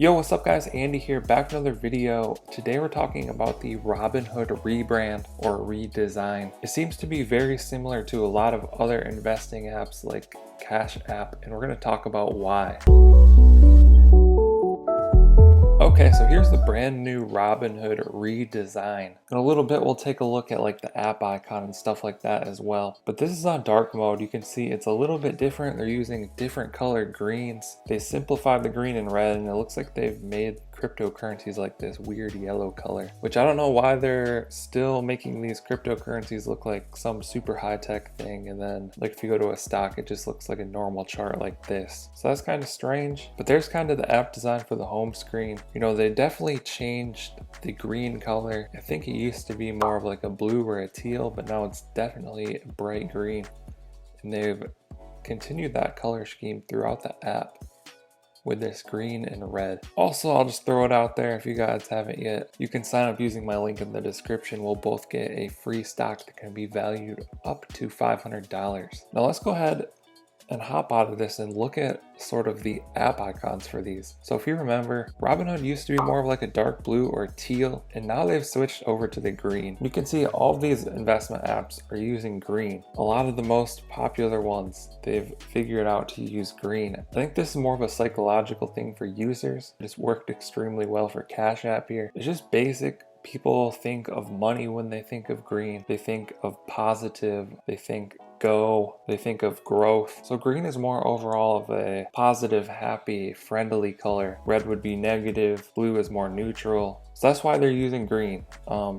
Yo, what's up guys? Andy here, back with another video. Today we're talking about the Robinhood rebrand or redesign. It seems to be very similar to a lot of other investing apps like Cash App, and we're going to talk about why. Okay, so here's the brand new Robinhood redesign. In a little bit, we'll take a look at like the app icon and stuff like that as well. But this is on dark mode. You can see it's a little bit different. They're using different colored greens. They simplified the green and red, and it looks like they've made cryptocurrencies like this weird yellow color, which I don't know why they're still making these cryptocurrencies look like some super high-tech thing, and then like if you go to a stock it just looks like a normal chart like this. So that's kind of strange. But there's kind of the app design for the home screen. You know, they definitely changed the green color. I think it used to be more of like a blue or a teal, but now it's definitely a bright green, and they've continued that color scheme throughout the app with this green and red. Also, I'll just throw it out there, if you guys haven't yet, you can sign up using my link in the description. We'll both get a free stock that can be valued up to $500. Now let's go ahead and hop out of this and look at sort of the app icons for these. So if you remember, Robinhood used to be more of like a dark blue or teal, and now they've switched over to the green. You can see all of these investment apps are using green. A lot of the most popular ones, they've figured out to use green. I think this is more of a psychological thing for users. It's worked extremely well for Cash App here. It's just basic. People think of money when they think of green. They think of positive, they think go, they think of growth. So green is more overall of a positive, happy, friendly color. Red would be negative, blue is more neutral. So that's why they're using green,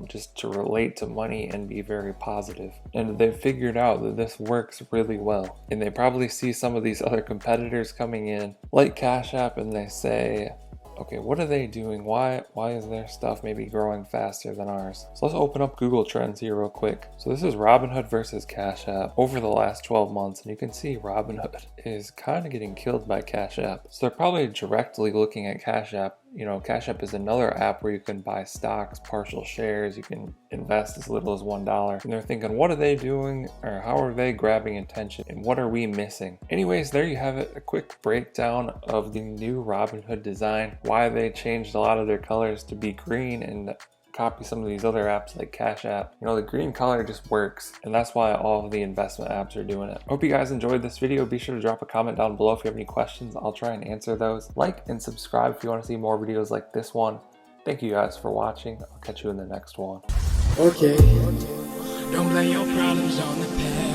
just to relate to money and be very positive. And they've figured out that this works really well. And they probably see some of these other competitors coming in, like Cash App, and they say, okay, what are they doing? Why is their stuff maybe growing faster than ours? So let's open up Google Trends here real quick. So this is Robinhood versus Cash App over the last 12 months. And you can see Robinhood is kind of getting killed by Cash App. So they're probably directly looking at Cash App. You know, Cash App is another app where you can buy stocks, partial shares, you can invest as little as $1. And they're thinking, what are they doing? Or how are they grabbing attention? And what are we missing? Anyways, there you have it. A quick breakdown of the new Robinhood design, why they changed a lot of their colors to be green and copy some of these other apps like Cash App. You know, the green color just works, and that's why all of the investment apps are doing it. Hope you guys enjoyed this video. Be sure to drop a comment down below if you have any questions. I'll try and answer those. Like and subscribe if you want to see more videos like this one. Thank you guys for watching. I'll catch you in the next one. Okay. Don't blame your problems on the past.